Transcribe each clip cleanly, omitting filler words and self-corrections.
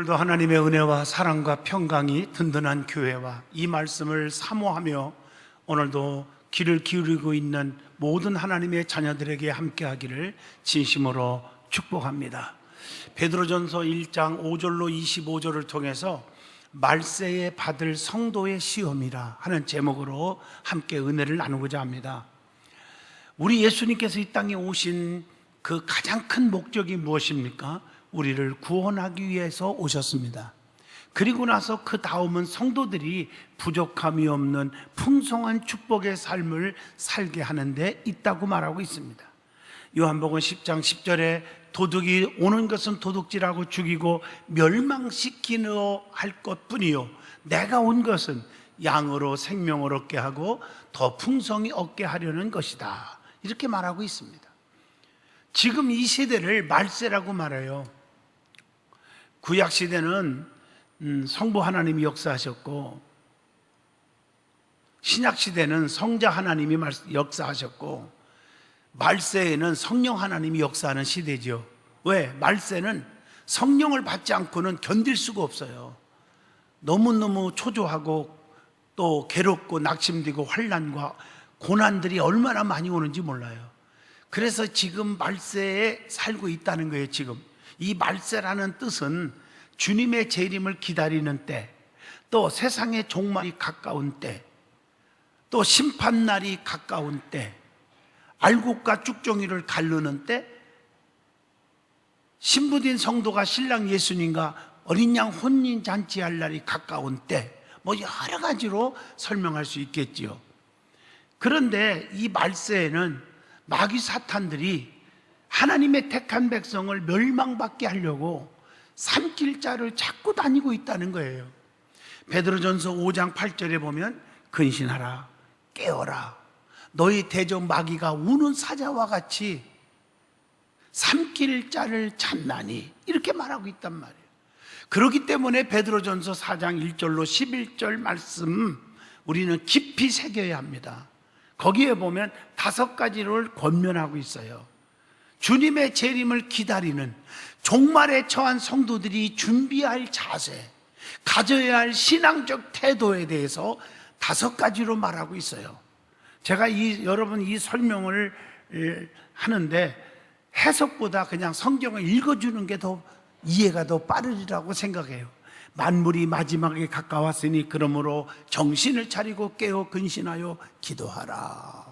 오늘도 하나님의 은혜와 사랑과 평강이 든든한 교회와 이 말씀을 사모하며 오늘도 귀를 기울이고 있는 모든 하나님의 자녀들에게 함께하기를 진심으로 축복합니다. 베드로전서 1장 5절로 25절을 통해서 말세에 받을 성도의 시험이라 하는 제목으로 함께 은혜를 나누고자 합니다. 우리 예수님께서 이 땅에 오신 그 가장 큰 목적이 무엇입니까? 우리를 구원하기 위해서 오셨습니다. 그리고 나서 그 다음은 성도들이 부족함이 없는 풍성한 축복의 삶을 살게 하는 데 있다고 말하고 있습니다. 요한복음 10장 10절에 도둑이 오는 것은 도둑질하고 죽이고 멸망시키려 할 것뿐이요 내가 온 것은 양으로 생명을 얻게 하고 더 풍성히 얻게 하려는 것이다, 이렇게 말하고 있습니다. 지금 이 시대를 말세라고 말해요. 구약 시대는 성부 하나님이 역사하셨고, 신약 시대는 성자 하나님이 역사하셨고, 말세에는 성령 하나님이 역사하는 시대죠. 왜? 말세는 성령을 받지 않고는 견딜 수가 없어요. 너무너무 초조하고 또 괴롭고 낙심되고 환난과 고난들이 얼마나 많이 오는지 몰라요. 그래서 지금 말세에 살고 있다는 거예요. 지금 이 말세라는 뜻은 주님의 재림을 기다리는 때, 또 세상의 종말이 가까운 때, 또 심판날이 가까운 때, 알곡과 쭉종이를 가르는 때, 신부된 성도가 신랑 예수님과 어린 양 혼인 잔치할 날이 가까운 때, 뭐 여러 가지로 설명할 수 있겠지요. 그런데 이 말세에는 마귀 사탄들이 하나님의 택한 백성을 멸망받게 하려고 산길자를 찾고 다니고 있다는 거예요. 베드로전서 5장 8절에 보면 근신하라, 깨어라, 너희 대적 마귀가 우는 사자와 같이 삼킬자를 찾나니, 이렇게 말하고 있단 말이에요. 그렇기 때문에 베드로전서 4장 1절로 11절 말씀 우리는 깊이 새겨야 합니다. 거기에 보면 5가지를 권면하고 있어요. 주님의 재림을 기다리는 종말에 처한 성도들이 준비할 자세, 가져야 할 신앙적 태도에 대해서 5가지로 말하고 있어요. 제가 여러분 이 설명을 하는데 해석보다 그냥 성경을 읽어주는 게 더 이해가 더 빠르리라고 생각해요. 만물이 마지막에 가까웠으니 그러므로 정신을 차리고 깨어 근신하여 기도하라.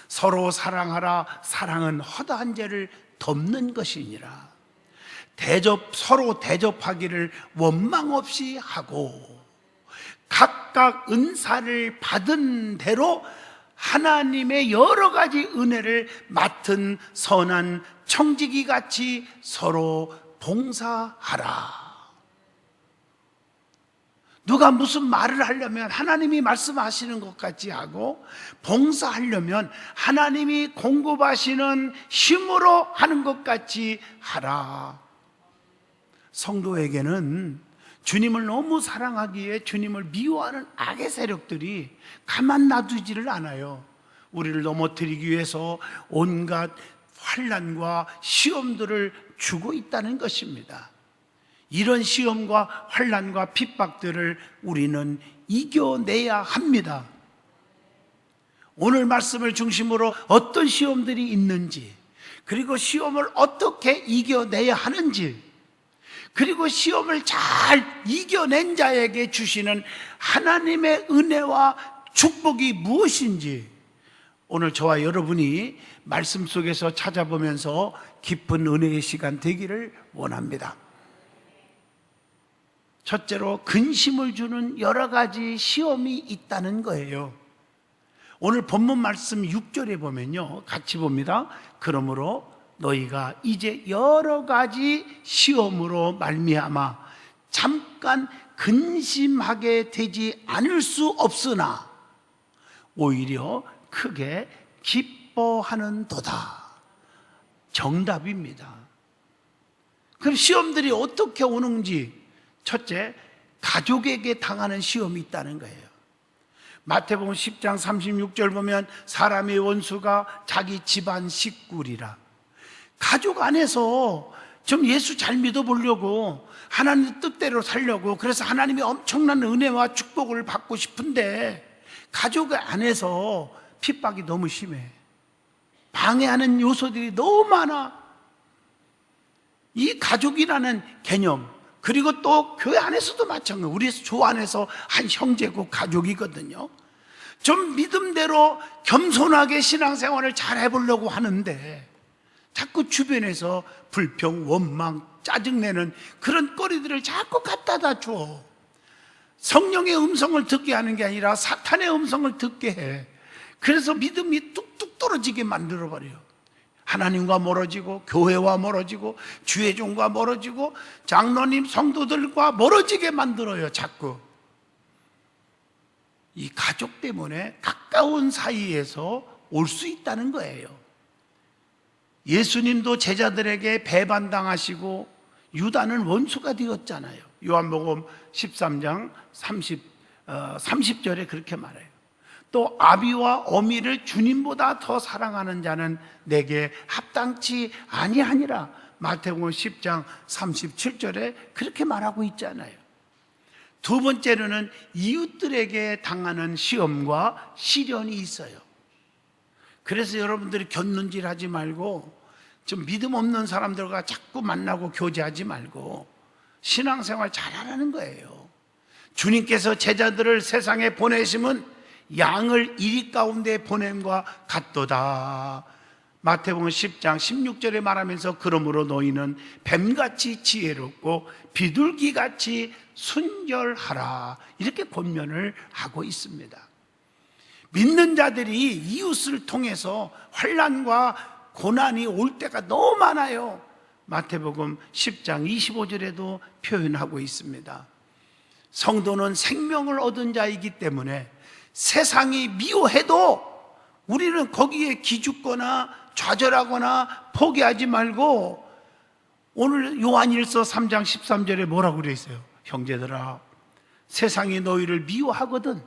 서로 사랑하라. 사랑은 허다한 죄를 덮는 것이니라. 서로 대접하기를 원망 없이 하고 각각 은사를 받은 대로 하나님의 여러 가지 은혜를 맡은 선한 청지기 같이 서로 봉사하라. 누가 무슨 말을 하려면 하나님이 말씀하시는 것 같이 하고, 봉사하려면 하나님이 공급하시는 힘으로 하는 것 같이 하라. 성도에게는 주님을 너무 사랑하기에 주님을 미워하는 악의 세력들이 가만 놔두지를 않아요. 우리를 넘어뜨리기 위해서 온갖 환난과 시험들을 주고 있다는 것입니다. 이런 시험과 환난과 핍박들을 우리는 이겨내야 합니다. 오늘 말씀을 중심으로 어떤 시험들이 있는지, 그리고 시험을 어떻게 이겨내야 하는지, 그리고 시험을 잘 이겨낸 자에게 주시는 하나님의 은혜와 축복이 무엇인지 오늘 저와 여러분이 말씀 속에서 찾아보면서 깊은 은혜의 시간 되기를 원합니다. 첫째로 근심을 주는 여러 가지 시험이 있다는 거예요. 오늘 본문 말씀 6절에 보면요, 같이 봅니다. 그러므로 너희가 이제 여러 가지 시험으로 말미암아 잠깐 근심하게 되지 않을 수 없으나 오히려 크게 기뻐하는도다. 정답입니다. 그럼 시험들이 어떻게 오는지, 첫째, 가족에게 당하는 시험이 있다는 거예요. 마태복음 10장 36절 보면 사람의 원수가 자기 집안 식구리라. 가족 안에서 좀 예수 잘 믿어보려고, 하나님 뜻대로 살려고, 그래서 하나님의 엄청난 은혜와 축복을 받고 싶은데 가족 안에서 핍박이 너무 심해. 방해하는 요소들이 너무 많아. 이 가족이라는 개념, 그리고 또 교회 안에서도 마찬가지예요. 우리 조 안에서 한 형제고 가족이거든요. 좀 믿음대로 겸손하게 신앙생활을 잘 해보려고 하는데 자꾸 주변에서 불평, 원망, 짜증내는 그런 거리들을 자꾸 갖다다 줘. 성령의 음성을 듣게 하는 게 아니라 사탄의 음성을 듣게 해. 그래서 믿음이 뚝뚝 떨어지게 만들어버려요. 하나님과 멀어지고, 교회와 멀어지고, 주의 종과 멀어지고, 장로님, 성도들과 멀어지게 만들어요. 자꾸 이 가족 때문에 가까운 사이에서 올 수 있다는 거예요. 예수님도 제자들에게 배반당하시고 유다는 원수가 되었잖아요. 요한복음 13장 30절에 그렇게 말해요. 또 아비와 어미를 주님보다 더 사랑하는 자는 내게 합당치 아니하니라. 마태복음 10장 37절에 그렇게 말하고 있잖아요. 두 번째로는 이웃들에게 당하는 시험과 시련이 있어요. 그래서 여러분들이 곁눈질하지 말고, 좀 믿음 없는 사람들과 자꾸 만나고 교제하지 말고 신앙생활 잘하라는 거예요. 주님께서 제자들을 세상에 보내심은 양을 이리 가운데 보냄과 같도다. 마태복음 10장 16절에 말하면서 그러므로 너희는 뱀같이 지혜롭고 비둘기같이 순결하라, 이렇게 권면을 하고 있습니다. 믿는 자들이 이웃을 통해서 환난과 고난이 올 때가 너무 많아요. 마태복음 10장 25절에도 표현하고 있습니다. 성도는 생명을 얻은 자이기 때문에 세상이 미워해도 우리는 거기에 기죽거나 좌절하거나 포기하지 말고, 오늘 요한일서 3장 13절에 뭐라고 그래 있어요? 형제들아, 세상이 너희를 미워하거든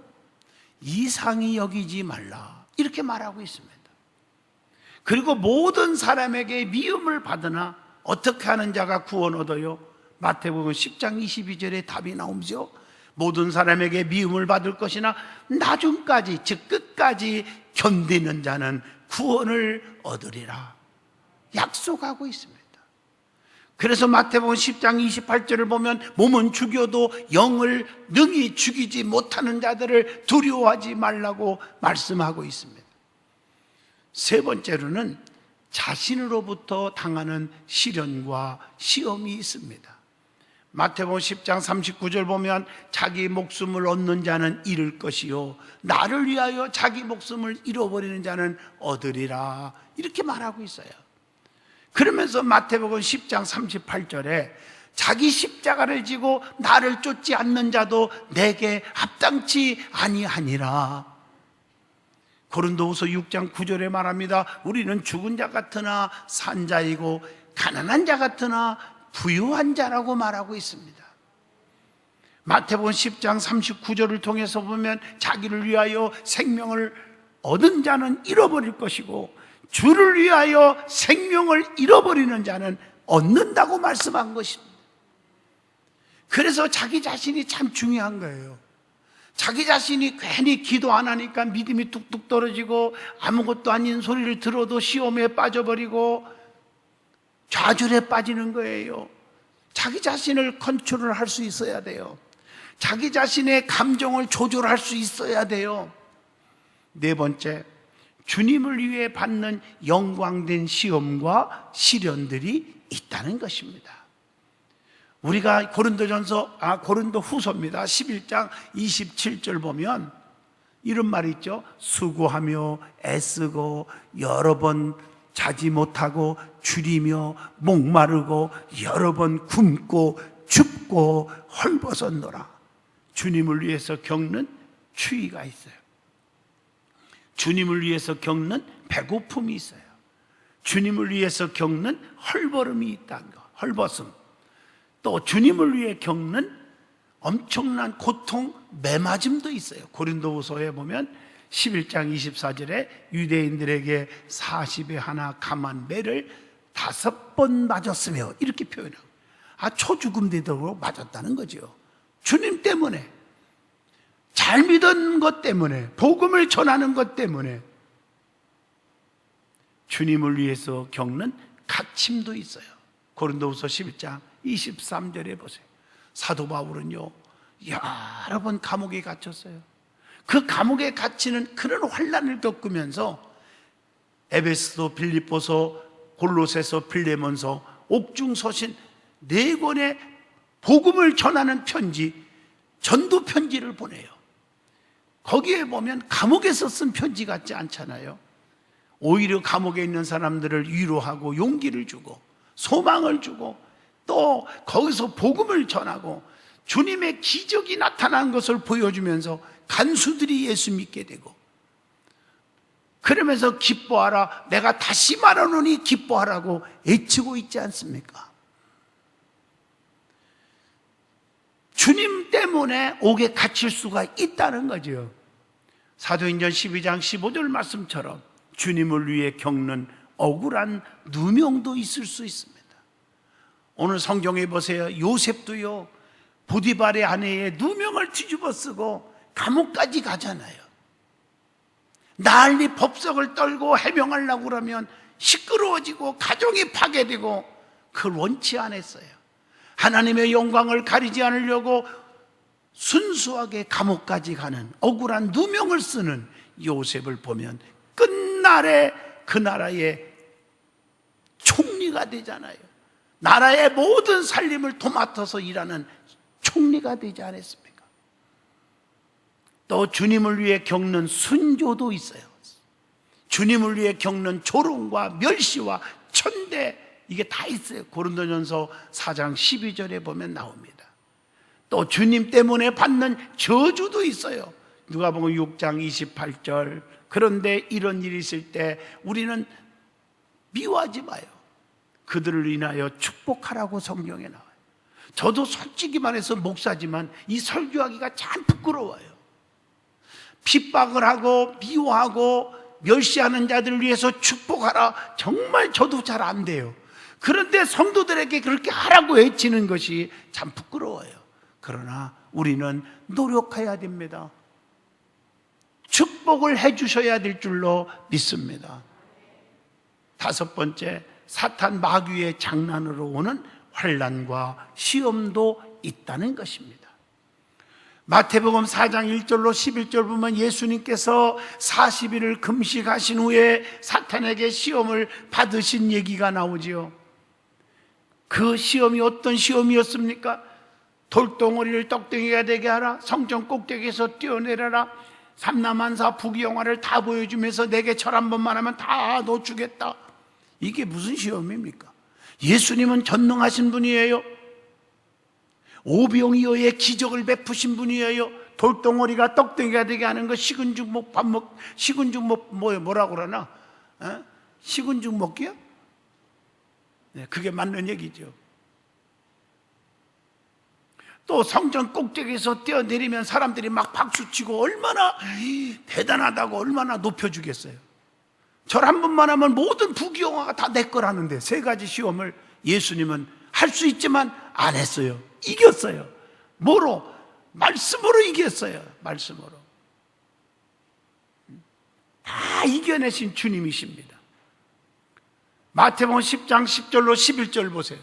이상히 여기지 말라, 이렇게 말하고 있습니다. 그리고 모든 사람에게 미움을 받으나 어떻게 하는 자가 구원 얻어요? 마태복음 10장 22절에 답이 나오죠. 모든 사람에게 미움을 받을 것이나 나중까지, 즉 끝까지 견디는 자는 구원을 얻으리라 약속하고 있습니다. 그래서 마태복음 10장 28절을 보면 몸은 죽여도 영을 능히 죽이지 못하는 자들을 두려워하지 말라고 말씀하고 있습니다. 세 번째로는 자신으로부터 당하는 시련과 시험이 있습니다. 마태복음 10장 39절 보면 자기 목숨을 얻는 자는 잃을 것이요 나를 위하여 자기 목숨을 잃어버리는 자는 얻으리라, 이렇게 말하고 있어요. 그러면서 마태복음 10장 38절에 자기 십자가를 지고 나를 쫓지 않는 자도 내게 합당치 아니하니라. 고린도후서 6장 9절에 말합니다. 우리는 죽은 자 같으나 산 자이고 가난한 자 같으나 부유한 자라고 말하고 있습니다. 마태복음 10장 39절을 통해서 보면 자기를 위하여 생명을 얻은 자는 잃어버릴 것이고 주를 위하여 생명을 잃어버리는 자는 얻는다고 말씀한 것입니다. 그래서 자기 자신이 참 중요한 거예요. 자기 자신이 괜히 기도 안 하니까 믿음이 뚝뚝 떨어지고 아무것도 아닌 소리를 들어도 시험에 빠져버리고 좌절에 빠지는 거예요. 자기 자신을 컨트롤 할 수 있어야 돼요. 자기 자신의 감정을 조절할 수 있어야 돼요. 네 번째, 주님을 위해 받는 영광된 시험과 시련들이 있다는 것입니다. 우리가 고린도후서입니다. 11장 27절 보면 이런 말이 있죠. 수고하며 애쓰고 여러 번 자지 못하고 줄이며 목마르고 여러 번 굶고 춥고 헐벗었노라. 주님을 위해서 겪는 추위가 있어요. 주님을 위해서 겪는 배고픔이 있어요. 주님을 위해서 겪는 헐벗음이 있다는 거, 헐벗음. 또 주님을 위해 겪는 엄청난 고통, 매맞음도 있어요. 고린도후서에 보면 11장 24절에 유대인들에게 40에 하나 감한 매를 5번 맞았으며 이렇게 표현하고, 초죽음 되도록 맞았다는 거죠. 주님 때문에, 잘 믿은 것 때문에, 복음을 전하는 것 때문에 주님을 위해서 겪는 갇힘도 있어요. 고린도후서 11장 23절에 보세요. 사도 바울은요, 여러 번 감옥에 갇혔어요. 그 감옥에 갇히는 그런 환난을 겪으면서 에베소서, 빌립보서, 골로새서, 빌레몬서, 옥중서신 4권의 복음을 전하는 편지, 전도 편지를 보내요. 거기에 보면 감옥에서 쓴 편지 같지 않잖아요. 오히려 감옥에 있는 사람들을 위로하고 용기를 주고 소망을 주고, 또 거기서 복음을 전하고 주님의 기적이 나타난 것을 보여주면서 간수들이 예수 믿게 되고, 그러면서 기뻐하라, 내가 다시 말하노니 기뻐하라고 외치고 있지 않습니까? 주님 때문에 옥에 갇힐 수가 있다는 거죠. 사도행전 12장 15절 말씀처럼 주님을 위해 겪는 억울한 누명도 있을 수 있습니다. 오늘 성경에 보세요. 요셉도요, 보디발의 아내의 누명을 뒤집어 쓰고 감옥까지 가잖아요. 난리 법석을 떨고 해명하려고 그러면 시끄러워지고 가정이 파괴되고, 그걸 원치 않았어요. 하나님의 영광을 가리지 않으려고 순수하게 감옥까지 가는 억울한 누명을 쓰는 요셉을 보면 끝날에 그 나라의 총리가 되잖아요. 나라의 모든 살림을 도맡아서 일하는 총리가 되지 않았습니까? 또 주님을 위해 겪는 순교도 있어요. 주님을 위해 겪는 조롱과 멸시와 천대, 이게 다 있어요. 고린도전서 4장 12절에 보면 나옵니다. 또 주님 때문에 받는 저주도 있어요. 누가복음 6장 28절. 그런데 이런 일이 있을 때 우리는 미워하지 마요. 그들을 인하여 축복하라고 성경에 나와요. 저도 솔직히 말해서 목사지만 이 설교하기가 참 부끄러워요. 핍박을 하고 미워하고 멸시하는 자들을 위해서 축복하라, 정말 저도 잘 안 돼요. 그런데 성도들에게 그렇게 하라고 외치는 것이 참 부끄러워요. 그러나 우리는 노력해야 됩니다. 축복을 해주셔야 될 줄로 믿습니다. 5번째, 사탄 마귀의 장난으로 오는 환난과 시험도 있다는 것입니다. 마태복음 4장 1절로 11절 보면 예수님께서 40일을 금식하신 후에 사탄에게 시험을 받으신 얘기가 나오지요. 그 시험이 어떤 시험이었습니까? 돌덩어리를 떡덩이가 되게 하라, 성전 꼭대기에서 뛰어내려라, 삼남한사 부귀영화를 다 보여주면서 내게 절 한 번만 하면 다 너 주겠다. 이게 무슨 시험입니까? 예수님은 전능하신 분이에요. 오병이어의 기적을 베푸신 분이에요. 돌덩어리가 떡덩이가 되게 하는 거, 식은 죽 뭐라고 그러나? 식은 죽 먹기요? 네, 그게 맞는 얘기죠. 또 성전 꼭대기에서 뛰어내리면 사람들이 막 박수치고 얼마나 대단하다고 얼마나 높여주겠어요. 절 한 번만 하면 모든 부귀영화가 다 내 거라는데 3가지 시험을 예수님은 할 수 있지만 안 했어요. 이겼어요. 뭐로? 말씀으로 이겼어요. 말씀으로. 다 이겨내신 주님이십니다. 마태복음 10장 10절로 11절 보세요.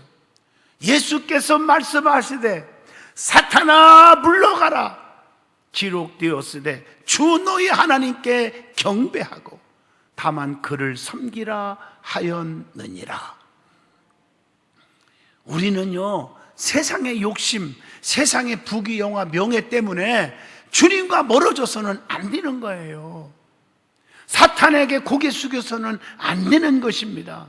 예수께서 말씀하시되 사탄아 물러가라, 기록되었으되 주 너희 하나님께 경배하고 다만 그를 섬기라 하였느니라. 우리는요, 세상의 욕심, 세상의 부귀영화, 명예 때문에 주님과 멀어져서는 안 되는 거예요. 사탄에게 고개 숙여서는 안 되는 것입니다.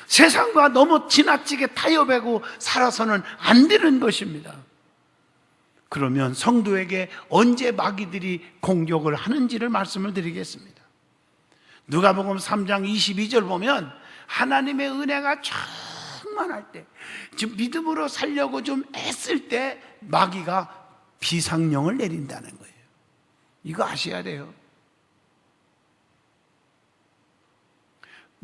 세상과 너무 지나치게 타협하고 살아서는 안 되는 것입니다. 그러면 성도에게 언제 마귀들이 공격을 하는지를 말씀을 드리겠습니다. 누가복음 3장 22절 보면 하나님의 은혜가 충만할 때, 지금 믿음으로 살려고 좀 애쓸 때 마귀가 비상령을 내린다는 거예요. 이거 아셔야 돼요.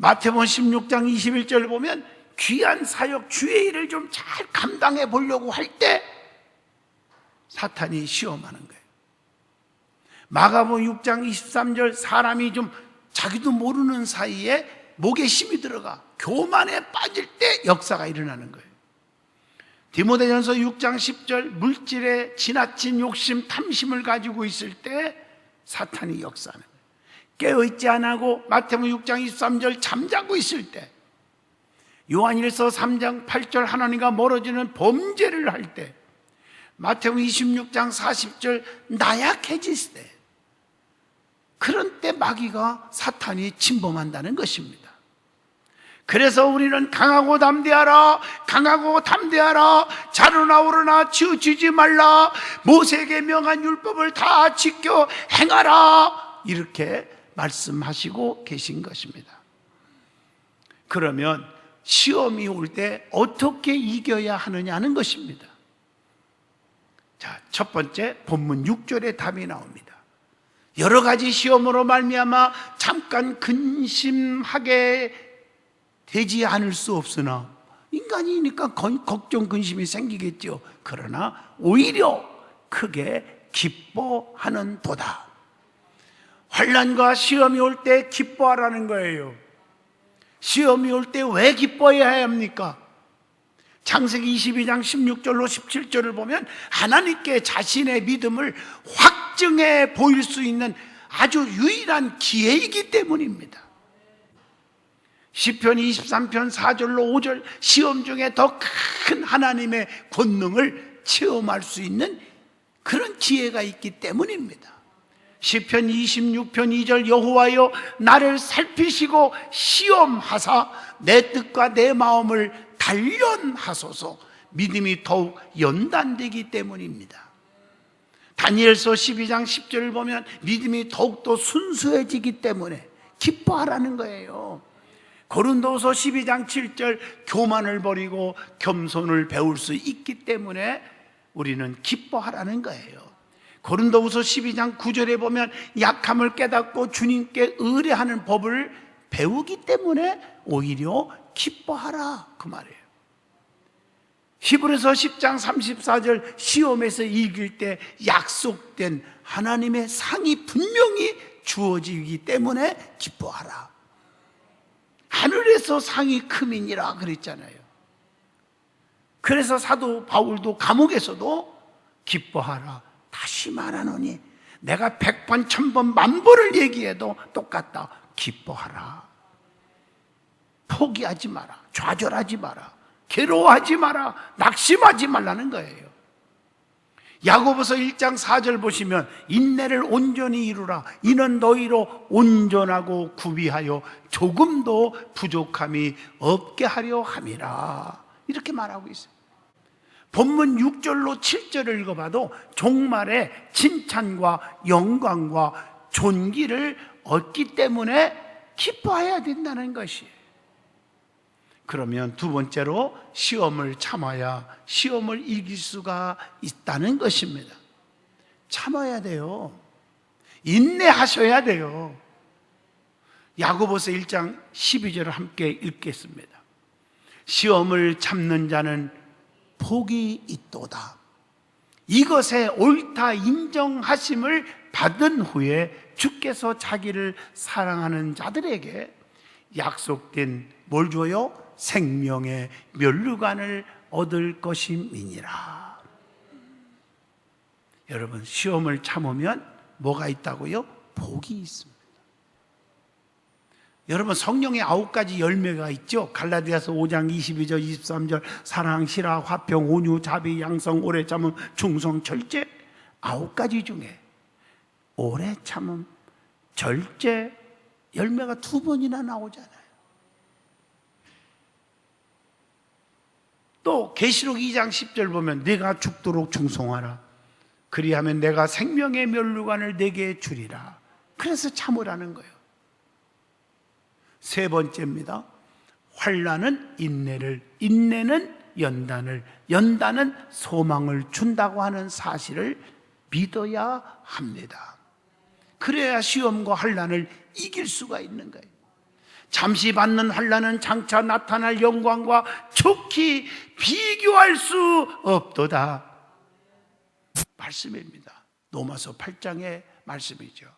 마태복음 16장 21절 보면 귀한 사역 주의 일을 좀 잘 감당해 보려고 할 때 사탄이 시험하는 거예요. 마가복음 6장 23절 사람이 좀 자기도 모르는 사이에 목에 힘이 들어가 교만에 빠질 때 역사가 일어나는 거예요. 디모데전서 6장 10절 물질에 지나친 욕심 탐심을 가지고 있을 때 사탄이 역사하는 거예요. 깨어있지 않고 마태복음 6장 23절 잠자고 있을 때, 요한일서 3장 8절 하나님과 멀어지는 범죄를 할 때, 마태복음 26장 40절 나약해질 때, 그런 때 마귀가 사탄이 침범한다는 것입니다. 그래서 우리는 강하고 담대하라, 강하고 담대하라, 자르나 오르나 치우치지 말라, 모세에게 명한 율법을 다 지켜 행하라, 이렇게 말씀하시고 계신 것입니다. 그러면 시험이 올 때 어떻게 이겨야 하느냐는 것입니다. 자, 첫 번째 본문 6절에 답이 나옵니다. 여러 가지 시험으로 말미암아 잠깐 근심하게 되지 않을 수 없으나, 인간이니까 걱정 근심이 생기겠죠. 그러나 오히려 크게 기뻐하는 도다. 환난과 시험이 올 때 기뻐하라는 거예요. 시험이 올 때 왜 기뻐해야 합니까? 창세기 22장 16절로 17절을 보면 하나님께 자신의 믿음을 확증해 보일 수 있는 아주 유일한 기회이기 때문입니다. 시편 23편 4절로 5절 시험 중에 더 큰 하나님의 권능을 체험할 수 있는 그런 기회가 있기 때문입니다. 시편 26편 2절 여호와여 나를 살피시고 시험하사 내 뜻과 내 마음을 단련하소서. 믿음이 더욱 연단되기 때문입니다. 다니엘서 12장 10절을 보면 믿음이 더욱더 순수해지기 때문에 기뻐하라는 거예요. 고린도서 12장 7절 교만을 버리고 겸손을 배울 수 있기 때문에 우리는 기뻐하라는 거예요. 고린도후서 12장 9절에 보면 약함을 깨닫고 주님께 의뢰하는 법을 배우기 때문에 오히려 기뻐하라, 그 말이에요. 히브리서 10장 34절 시험에서 이길 때 약속된 하나님의 상이 분명히 주어지기 때문에 기뻐하라. 하늘에서 상이 크민이라 그랬잖아요. 그래서 사도 바울도 감옥에서도 기뻐하라 다시 말하노니, 내가 100번 1000번 만번을 얘기해도 똑같다. 기뻐하라. 포기하지 마라. 좌절하지 마라. 괴로워하지 마라. 낙심하지 말라는 거예요. 야고보서 1장 4절 보시면 인내를 온전히 이루라. 이는 너희로 온전하고 구비하여 조금도 부족함이 없게 하려 함이라. 이렇게 말하고 있어요. 본문 6절로 7절을 읽어봐도 종말에 칭찬과 영광과 존귀를 얻기 때문에 기뻐해야 된다는 것이에요. 그러면 두 번째로 시험을 참아야 시험을 이길 수가 있다는 것입니다. 참아야 돼요. 인내하셔야 돼요. 야고보서 1장 12절을 함께 읽겠습니다. 시험을 참는 자는 복이 있도다. 이것에 옳다 인정하심을 받은 후에 주께서 자기를 사랑하는 자들에게 약속된 뭘 줘요? 생명의 면류관을 얻을 것임이니라. 여러분, 시험을 참으면 뭐가 있다고요? 복이 있습니다. 여러분, 성령의 9가지 열매가 있죠. 갈라디아서 5장 22절 23절 사랑, 실화, 화평, 온유, 자비, 양성, 오래 참음, 충성, 절제. 9가지 중에 오래 참음, 절제 열매가 2번이나 나오잖아요. 또 계시록 2장 10절 보면 네가 죽도록 충성하라. 그리하면 내가 생명의 면류관을 네게 주리라. 그래서 참으라는 거예요. 세 번째입니다. 환난은 인내를, 인내는 연단을, 연단은 소망을 준다고 하는 사실을 믿어야 합니다. 그래야 시험과 환난을 이길 수가 있는 거예요. 잠시 받는 환난은 장차 나타날 영광과 촉히 비교할 수 없도다. 말씀입니다. 로마서 8장의 말씀이죠.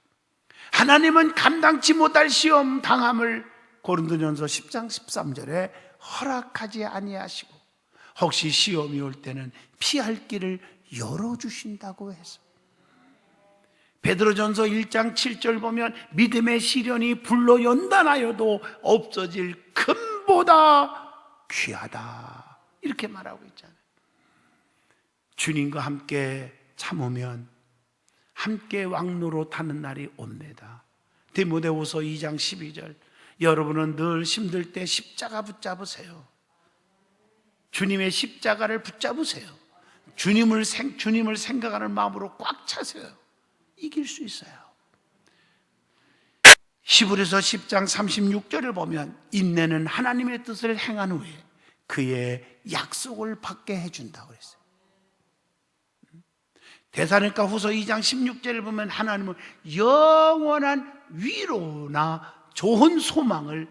하나님은 감당치 못할 시험 당함을 고린도전서 10장 13절에 허락하지 아니하시고 혹시 시험이 올 때는 피할 길을 열어주신다고 해서, 베드로전서 1장 7절 보면 믿음의 시련이 불로 연단하여도 없어질 금보다 귀하다, 이렇게 말하고 있잖아요. 주님과 함께 참으면 함께 왕노로 타는 날이 옵니다. 디모데후서 2장 12절, 여러분은 늘 힘들 때 십자가 붙잡으세요. 주님의 십자가를 붙잡으세요. 주님을 생각하는 마음으로 꽉 차세요. 이길 수 있어요. 히브리서 10장 36절을 보면 인내는 하나님의 뜻을 행한 후에 그의 약속을 받게 해준다고 그랬어요. 데살로니가 후서 2장 16절을 보면 하나님은 영원한 위로나 좋은 소망을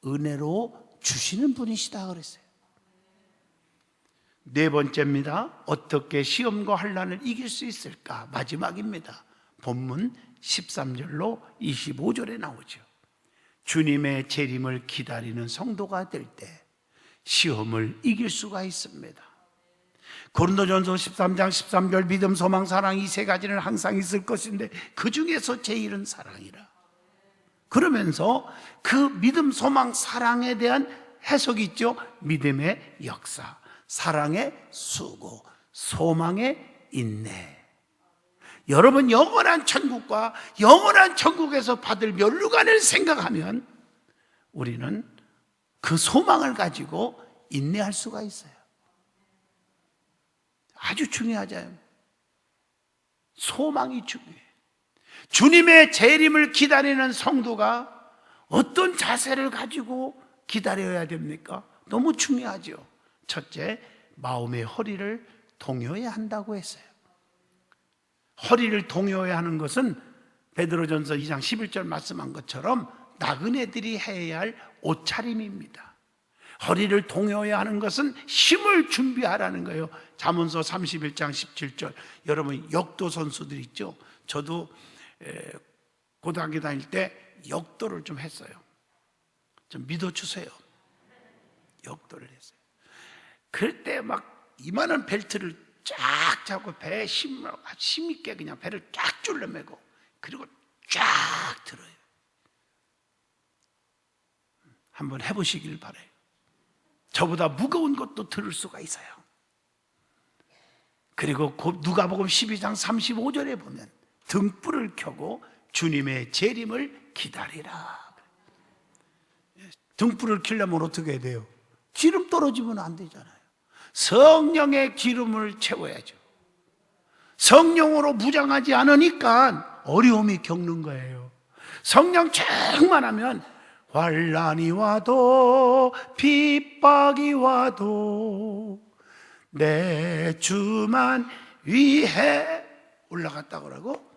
은혜로 주시는 분이시다 그랬어요. 네 번째입니다. 어떻게 시험과 환난을 이길 수 있을까? 마지막입니다. 본문 13절로 25절에 나오죠. 주님의 재림을 기다리는 성도가 될 때 시험을 이길 수가 있습니다. 고린도전서 13장 13절, 믿음, 소망, 사랑 이 세 가지는 항상 있을 것인데 그 중에서 제일은 사랑이라. 그러면서 그 믿음, 소망, 사랑에 대한 해석이 있죠. 믿음의 역사, 사랑의 수고, 소망의 인내. 여러분, 영원한 천국과 영원한 천국에서 받을 면류관을 생각하면 우리는 그 소망을 가지고 인내할 수가 있어요. 아주 중요하잖아요. 소망이 중요해요. 주님의 재림을 기다리는 성도가 어떤 자세를 가지고 기다려야 됩니까? 너무 중요하죠. 첫째, 마음의 허리를 동요해야 한다고 했어요. 허리를 동요해야 하는 것은 베드로전서 2장 11절 말씀한 것처럼 나그네들이 해야 할 옷차림입니다. 허리를 동요해야 하는 것은 힘을 준비하라는 거예요. 잠언서 31장 17절. 여러분, 역도 선수들 있죠? 저도 고등학교 다닐 때 역도를 좀 했어요. 좀 믿어주세요. 역도를 했어요. 그럴 때 막 이만한 벨트를 쫙 잡고 배에 힘있게 그냥 배를 쫙 줄러매고 그리고 쫙 들어요. 한번 해보시길 바라요. 저보다 무거운 것도 들을 수가 있어요. 그리고 누가복음 12장 35절에 보면 등불을 켜고 주님의 재림을 기다리라. 등불을 켜려면 어떻게 해야 돼요? 기름 떨어지면 안 되잖아요. 성령의 기름을 채워야죠. 성령으로 무장하지 않으니까 어려움이 겪는 거예요. 성령 충만하면 환난이 와도 핍박이 와도 내 주만 위해 올라갔다 그러고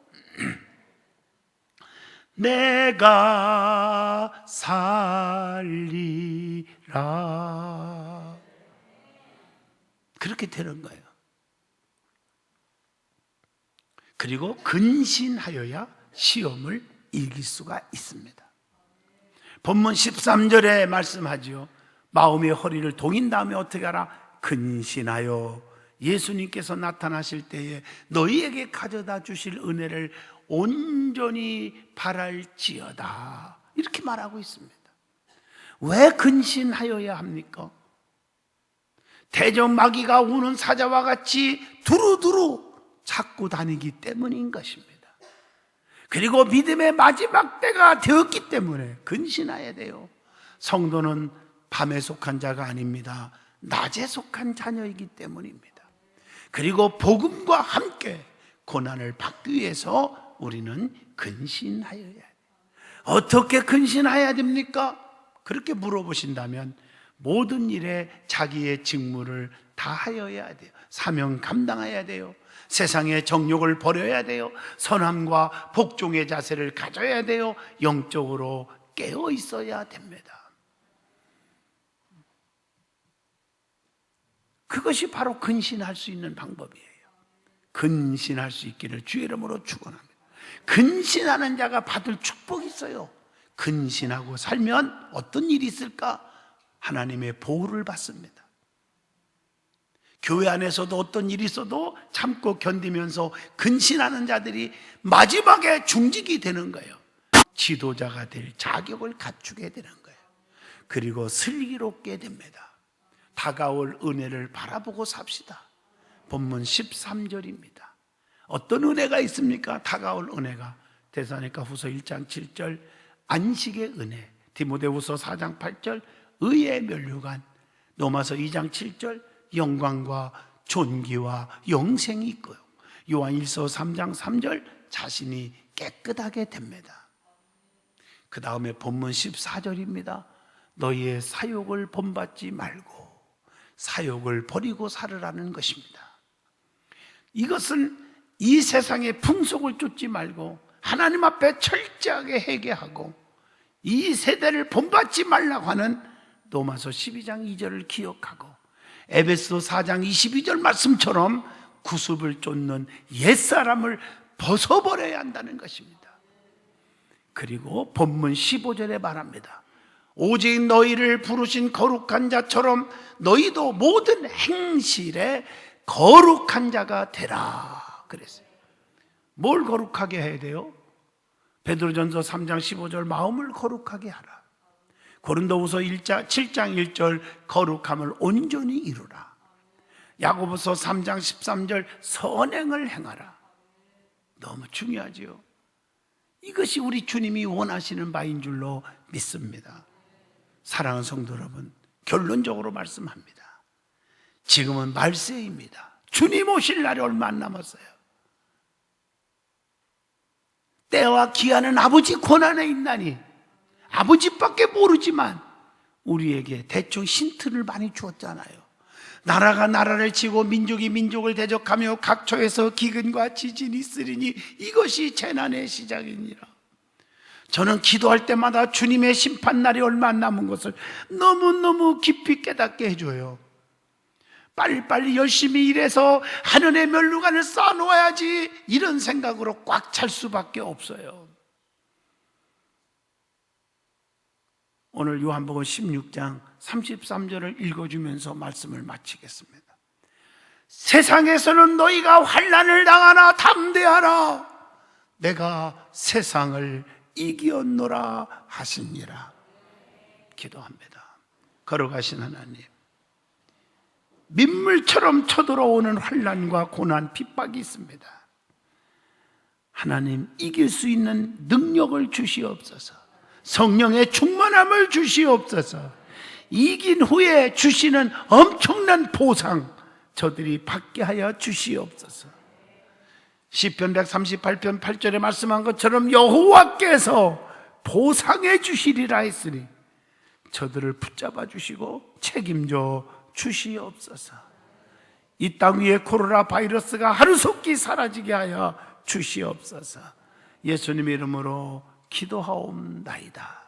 내가 살리라. 그렇게 되는 거예요. 그리고 근신하여야 시험을 이길 수가 있습니다. 본문 13절에 말씀하죠. 마음의 허리를 동인 다음에 어떻게 하라? 근신하여 예수님께서 나타나실 때에 너희에게 가져다 주실 은혜를 온전히 바랄지어다. 이렇게 말하고 있습니다. 왜 근신하여야 합니까? 대적 마귀가 우는 사자와 같이 두루두루 찾고 다니기 때문인 것입니다. 그리고 믿음의 마지막 때가 되었기 때문에 근신해야 돼요. 성도는 밤에 속한 자가 아닙니다. 낮에 속한 자녀이기 때문입니다. 그리고 복음과 함께 고난을 받기 위해서 우리는 근신하여야 해요. 어떻게 근신해야 됩니까? 그렇게 물어보신다면 모든 일에 자기의 직무를 다하여야 돼요. 사명 감당해야 돼요. 세상의 정욕을 버려야 돼요. 선함과 복종의 자세를 가져야 돼요. 영적으로 깨어 있어야 됩니다. 그것이 바로 근신할 수 있는 방법이에요. 근신할 수 있기를 주의 이름으로 축원합니다. 근신하는 자가 받을 축복이 있어요. 근신하고 살면 어떤 일이 있을까? 하나님의 보호를 받습니다. 교회 안에서도 어떤 일이 있어도 참고 견디면서 근신하는 자들이 마지막에 중직이 되는 거예요. 지도자가 될 자격을 갖추게 되는 거예요. 그리고 슬기롭게 됩니다. 다가올 은혜를 바라보고 삽시다. 본문 13절입니다. 어떤 은혜가 있습니까? 다가올 은혜가 데살로니가 후서 1장 7절 안식의 은혜, 디모데후서 4장 8절 의의 면류관, 로마서 2장 7절 영광과 존귀와 영생이 있고요. 요한일서 3장 3절 자신이 깨끗하게 됩니다. 그 다음에 본문 14절입니다. 너희의 사욕을 본받지 말고 사욕을 버리고 살으라는 것입니다. 이것은 이 세상의 풍속을 쫓지 말고 하나님 앞에 철저하게 회개하고 이 세대를 본받지 말라고 하는 로마서 12장 2절을 기억하고 에베소 4장 22절 말씀처럼 구습을 쫓는 옛사람을 벗어버려야 한다는 것입니다. 그리고 본문 15절에 말합니다. 오직 너희를 부르신 거룩한 자처럼 너희도 모든 행실에 거룩한 자가 되라 그랬어요. 뭘 거룩하게 해야 돼요? 베드로전서 3장 15절 마음을 거룩하게 하라. 고린도후서 7장 1절 거룩함을 온전히 이루라. 야고보서 3장 13절 선행을 행하라. 너무 중요하지요. 이것이 우리 주님이 원하시는 바인 줄로 믿습니다. 사랑하는 성도 여러분, 결론적으로 말씀합니다. 지금은 말세입니다. 주님 오실 날이 얼마 안 남았어요. 때와 기한은 아버지 권한에 있나니 아버지밖에 모르지만 우리에게 대충 힌트를 많이 주었잖아요. 나라가 나라를 치고 민족이 민족을 대적하며 각처에서 기근과 지진이 있으리니 이것이 재난의 시작이니라. 저는 기도할 때마다 주님의 심판날이 얼마 안 남은 것을 너무너무 깊이 깨닫게 해줘요. 빨리빨리 열심히 일해서 하늘의 면류관을 쌓아놓아야지 이런 생각으로 꽉 찰 수밖에 없어요. 오늘 요한복음 16장 33절을 읽어주면서 말씀을 마치겠습니다. 세상에서는 너희가 환난을 당하나 담대하라. 내가 세상을 이기었노라 하시니라. 기도합니다. 걸어가신 하나님, 민물처럼 쳐들어오는 환난과 고난, 핍박이 있습니다. 하나님, 이길 수 있는 능력을 주시옵소서. 성령의 충만함을 주시옵소서. 이긴 후에 주시는 엄청난 보상 저들이 받게 하여 주시옵소서. 시편 138편 8절에 말씀한 것처럼 여호와께서 보상해 주시리라 했으니 저들을 붙잡아 주시고 책임져 주시옵소서. 이 땅 위에 코로나 바이러스가 하루속히 사라지게 하여 주시옵소서. 예수님의 이름으로 기도하옵나이다.